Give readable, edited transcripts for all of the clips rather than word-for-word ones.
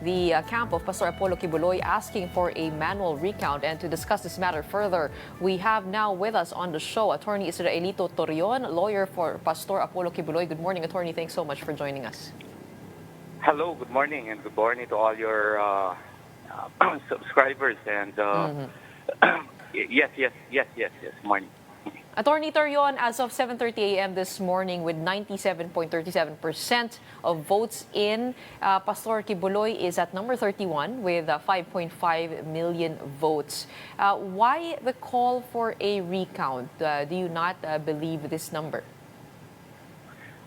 the camp of Pastor Apollo Quiboloy asking for a manual recount. And to discuss this matter further, we have now with us on the show Attorney Israelito Torreon, lawyer for Pastor Apollo Quiboloy. Good morning, Attorney. Thanks so much for joining us. Hello, good morning, and good morning to all your subscribers. And yes, morning. Attorney Torreon, as of 7:30 a.m. this morning, with 97.37% of votes in, Pastor Quiboloy is at number 31 with 5.5 million votes. Why the call for a recount? Do you not believe this number?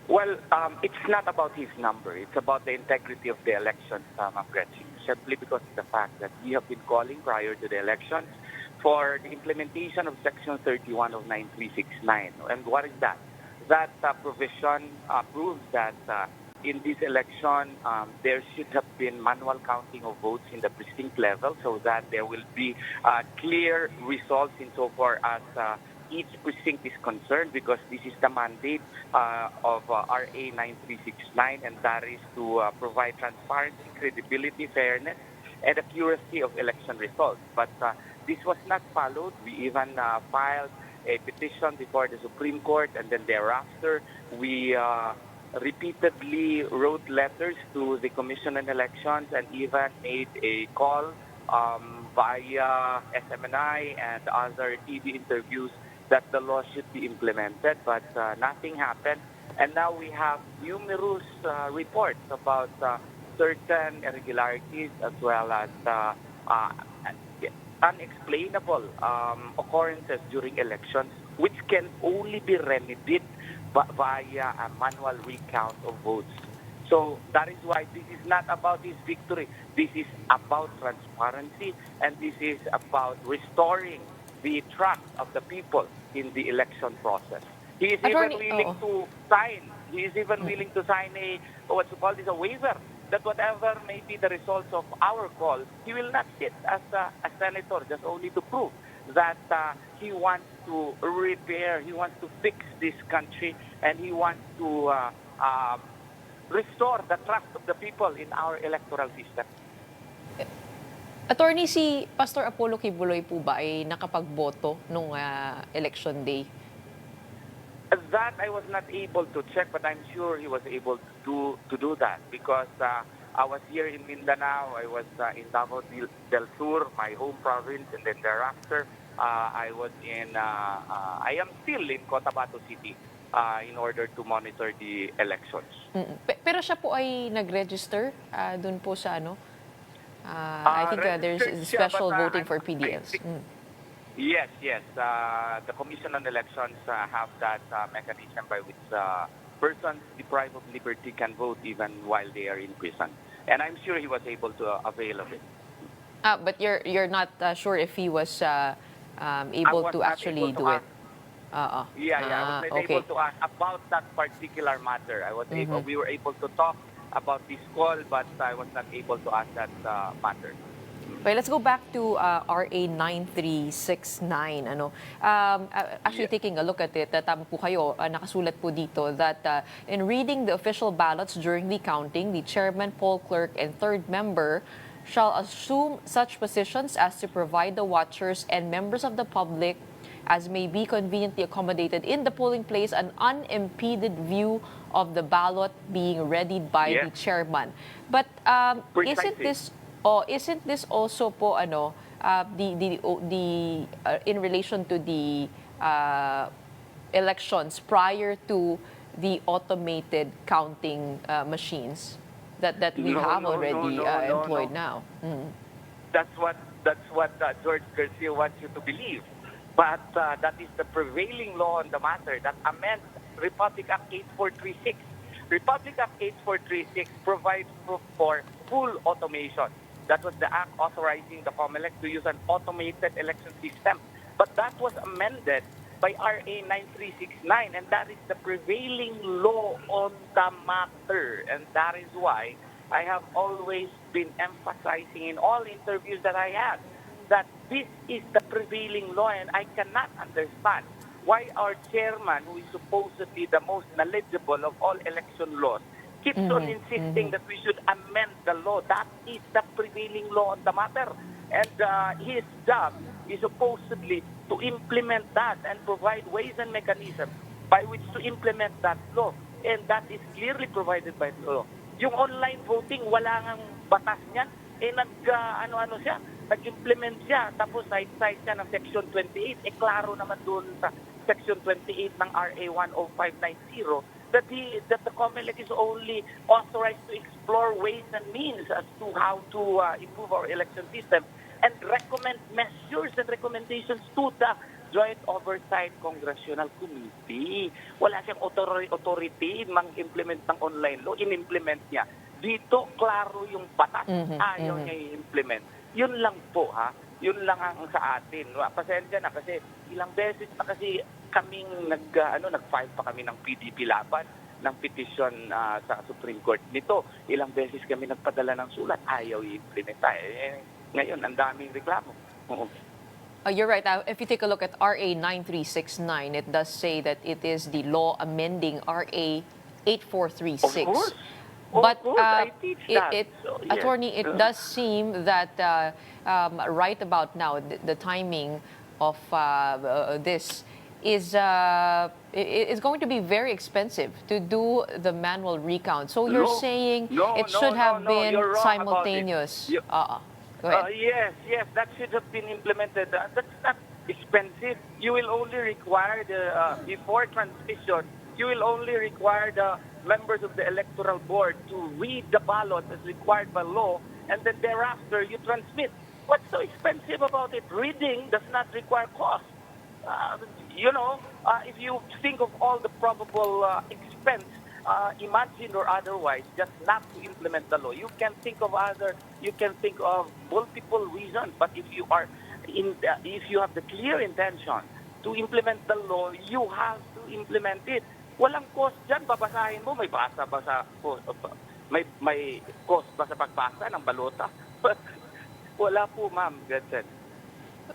Well, it's not about his number. It's about the integrity of the elections, Ma'am Gretchen. Simply because of the fact that we have been calling prior to the elections for the implementation of Section 31 of 9369. And what is that? That provision proves that in this election, there should have been manual counting of votes in the precinct level so that there will be clear results insofar as each precinct is concerned, because this is the mandate of RA 9369, and that is to provide transparency, credibility, fairness, and accuracy of election results. But this was not followed. We even filed a petition before the Supreme Court, and then thereafter we repeatedly wrote letters to the Commission on Elections and even made a call via SMNI and other TV interviews that the law should be implemented, but nothing happened. And now we have numerous reports about certain irregularities as well as unexplainable occurrences during elections, which can only be remedied via a manual recount of votes. So that is why this is not about his victory. This is about transparency, and this is about restoring the trust of the people in the election process. He is even willing to sign. He is even willing to sign a a waiver that whatever may be the results of our call, he will not sit as a senator just only to prove that he wants to repair, he wants to fix this country, and he wants to restore the trust of the people in our electoral system. Attorney, si Pastor Apollo Quiboloy po ba ay nakapagboto nung election day? That I was not able to check, but I'm sure he was able to do that, because I was here in Mindanao, I was in Davao del Sur, my home province, and then thereafter I am still in Cotabato City in order to monitor the elections. Pero siya po ay nag-register dun po sa I think there's special voting for PDLs. Yes. The Commission on Elections have that mechanism by which persons deprived of liberty can vote even while they are in prison. And I'm sure he was able to avail of it. But you're not sure if he was able to actually do it? I was not able to ask about that particular matter. We were able to talk about this call, but I was not able to ask that matter. Okay, let's go back to RA 9369. Actually, taking a look at it, tama po kayo, nakasulat po dito that in reading the official ballots during the counting, the chairman, poll clerk, and third member shall assume such positions as to provide the watchers and members of the public as may be conveniently accommodated in the polling place an unimpeded view of the ballot being readied by the chairman. But isn't this also po in relation to the elections prior to the automated counting machines that we have already employed now? That's what George Garcia wants you to believe. But that is the prevailing law on the matter that amends Republic Act 8436. Republic Act 8436 provides for full automation. That was the act authorizing the COMELEC to use an automated election system. But that was amended by RA 9369, and that is the prevailing law on the matter. And that is why I have always been emphasizing in all interviews that I had that this is the prevailing law, and I cannot understand why our chairman, who is supposedly the most knowledgeable of all election laws, keeps on insisting that we should amend the law. That is the prevailing law on the matter. And his job is supposedly to implement that and provide ways and mechanisms by which to implement that law. And that is clearly provided by the law. Yung online voting, wala ngang batas niyan. Ano-ano siya, nag-implement siya, tapos side-side siya ng Section 28. Klaro naman doon sa Section 28 ng RA 10590 that the COMELEC is only authorized to explore ways and means as to how to improve our election system and recommend measures and recommendations to the Joint Oversight Congressional Committee. Wala siyang authority mang-implement ng online law. In-implement niya. Dito, klaro yung batas. Ayaw niya i-implement. Yun lang po, ha? Yun lang ang sa atin. Pasensya na kasi ilang beses na kasi kaming nag-file pa kami ng PDP laban ng petition sa Supreme Court nito. Ilang beses kami nagpadala ng sulat. Ayaw i-implement. Ngayon, ang daming reklamo. You're right. If you take a look at RA 9369, it does say that it is the law amending RA 8436. Of course. But I teach that. So, yes. Attorney, it does seem that right about now, the timing of this is going to be very expensive to do the manual recount. So you're saying it should have been simultaneous. Go ahead. Yes, that should have been implemented. That's not expensive. You will only require before transmission, you will only require the members of the electoral board to read the ballot as required by law, and then thereafter you transmit. What's so expensive about it? Reading does not require cost. If you think of all the probable expense, imagined or otherwise, just not to implement the law, you can think of multiple reasons. But if you have the clear intention to implement the law, you have to implement it. Walang cost dyan, babasahin mo, may cost ba sa pagbasa ng balota? Wala po, ma'am. Ganyan.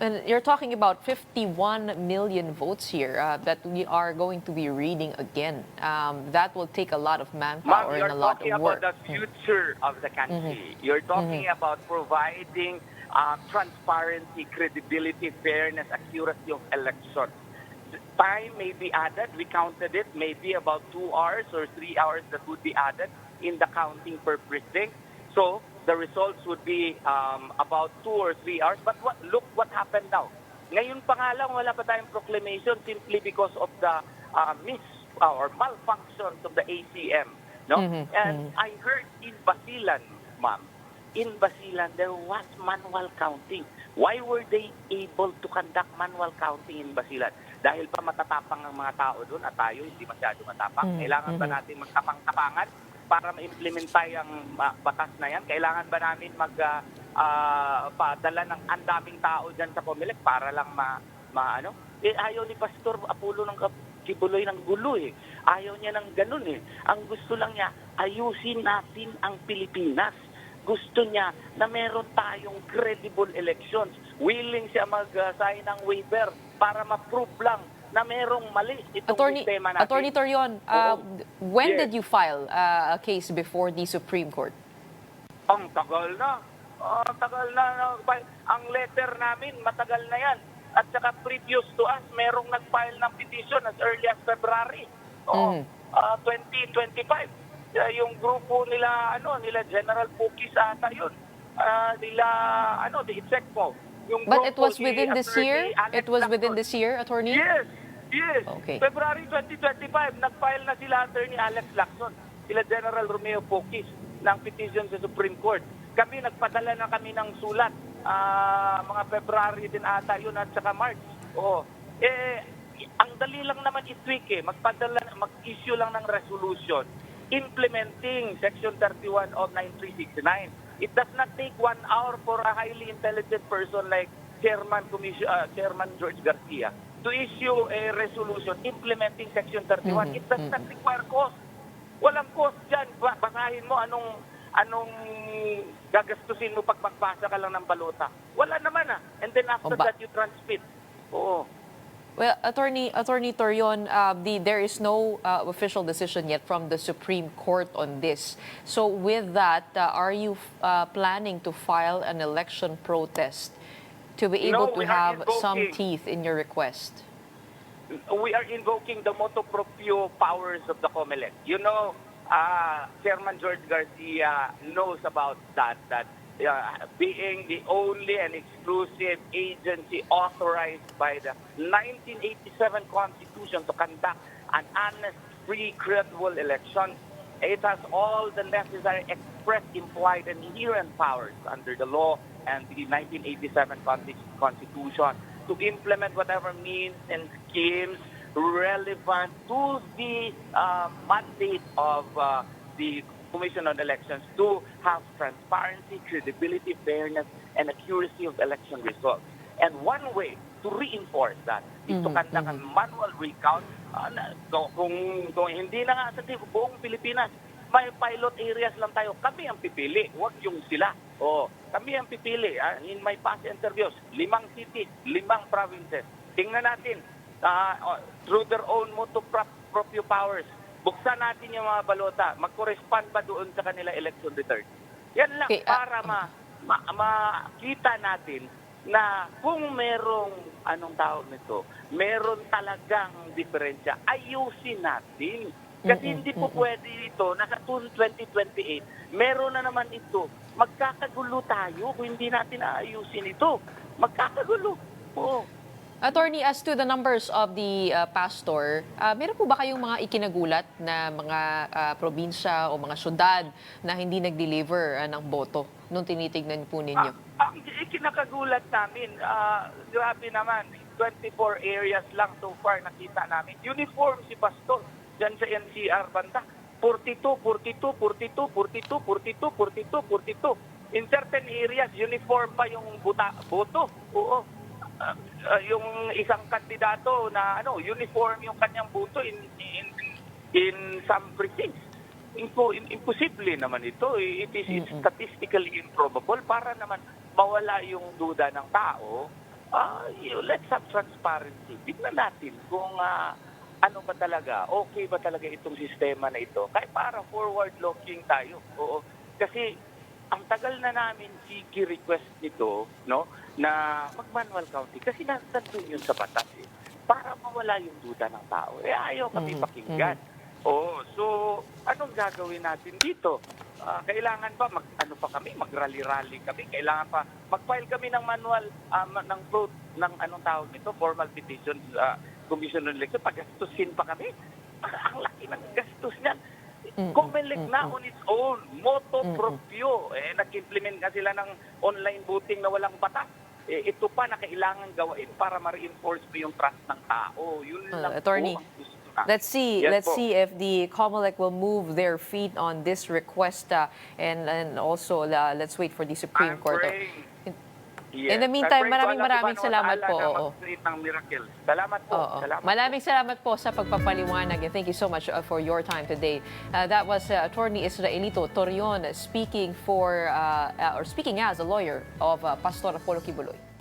And you're talking about 51 million votes here that we are going to be reading again. That will take a lot of manpower and a lot of work. You're talking about the future of the country. You're talking about providing transparency, credibility, fairness, accuracy of elections. Time may be added. We counted it. Maybe about 2 hours or 3 hours that would be added in the counting per precinct. So the results would be about 2 or 3 hours. But look what happened now. Ngayon pa nga lang, wala pa tayong proclamation simply because of the or malfunctions of the ACM. No? And I heard in Basilan, ma'am, there was manual counting. Why were they able to conduct manual counting in Basilan? Dahil pa matatapang ang mga tao doon at tayo hindi masyado matapang. Kailangan ba natin magtapang-tapangan para ma-implement ang batas na yan? Kailangan ba namin padala ng andaming tao dyan sa COMELEC para lang ayaw ni Pastor Apollo ng Quiboloy ng gulo eh. Ayaw niya ng ganun eh. Ang gusto lang niya, ayusin natin ang Pilipinas. Gusto niya na meron tayong credible elections. Willing siya mag-sign ng waiver para ma-prove lang na merong mali itong sistema natin. Attorney Torreon, when did you file a case before the Supreme Court? Ang tagal na. Ang letter namin, matagal na yan. At saka previous to us, merong nag-file ng petition as early as February 2025. Yung grupo nila General Pukis ata yun. The ITSECMO. But it was within this year? It was within this year, Attorney? Yes. Okay. February 2025, nag-file na sila Attorney Alex Lacson, sila General Romeo Pukis ng petition sa Supreme Court. Kami, nagpadala na kami ng sulat. Mga February din ata yun at saka March. Ang dali lang naman i-tweak mag-issue lang ng resolution implementing Section 31 of 9369. It does not take 1 hour for a highly intelligent person like Chairman George Garcia to issue a resolution implementing Section 31. It does not require cost. Walang cost dyan. Basahin mo anong gagastusin mo pag magbasa ka lang ng balota. Wala naman And then after that, you transmit. Oo. Well, Attorney Torreon, there is no official decision yet from the Supreme Court on this. So with that, are you planning to file an election protest to be able No, to we are have some invoking. teeth in your request? We are invoking the motu proprio powers of the COMELEC. You know, Chairman George Garcia knows about that being the only and exclusive agency authorized by the 1987 Constitution to conduct an honest, free, credible election. It has all the necessary express, implied, and inherent powers under the law and the 1987 Constitution to implement whatever means and schemes relevant to the mandate of the Commission on Elections to have transparency, credibility, fairness, and accuracy of election results. And one way to reinforce that is to conduct a manual recount. Kung hindi na nga sa buong Pilipinas, may pilot areas lang tayo. Kami ang pipili, huwag yung sila. Kami ang pipili. In my past interviews, 5 cities, 5 provinces. Tingnan natin, through their own motu proprio powers, buksan natin yung mga balota, mag-correspond ba doon sa kanila election return. Yan lang, Okay, para makita natin na kung merong, anong tawag nito, meron talagang diferensya, ayusin natin. Kasi hindi po pwede ito, nasa 2028, meron na naman ito. Magkakagulo tayo kung hindi natin aayusin ito. Magkakagulo. Oo. Attorney, as to the numbers of the pastor, meron po ba kayong mga ikinagulat na mga probinsya o mga syudad na hindi nag-deliver ng boto nung tinitignan po ninyo? Ang ikinakagulat namin, grabe naman, 24 areas lang so far nakita namin. Uniform si pastor dyan sa NCR banda. 42, 42, 42, 42, 42, 42, 42. In certain areas, uniform pa yung boto. Oo. Yung isang kandidato na uniform yung kanyang boto in some precincts. Imposible naman ito. It is statistically improbable para naman mawala yung duda ng tao. Let's have transparency. Tignan natin kung ano ba talaga, okay ba talaga itong sistema na ito. Kaya para forward-looking tayo. Oo. Kasi ang tagal na namin request nito, no, na mag-manual counting. Kasi nandun yun sa batas para mawala yung duda ng tao. Ayaw kami pakinggan. So anong gagawin natin dito? Kailangan ba mag-rally-rally kami? Kailangan pa mag-file kami ng manual ng vote ng anong tawag nito, formal petitions, Commission on Election, pagastusin pa kami. Ang laki ng gastos niyan. COMELEC na on its own, motu proprio. Nag-implement nga sila ng online voting na walang batas. Ito pa na kailangan gawain para ma-reinforce mo yung trust ng tao. Yun lang Attorney, po ang gusto na. let's see if the COMELEC will move their feet on this request and also let's wait for the Supreme Court. Yes. In the meantime, maraming salamat po. Ng miracle. Salamat po. Maraming salamat po sa pagpapaliwanag and thank you so much for your time today. That was Attorney Israelito Torreon speaking as a lawyer of Pastor Apollo Quiboloy.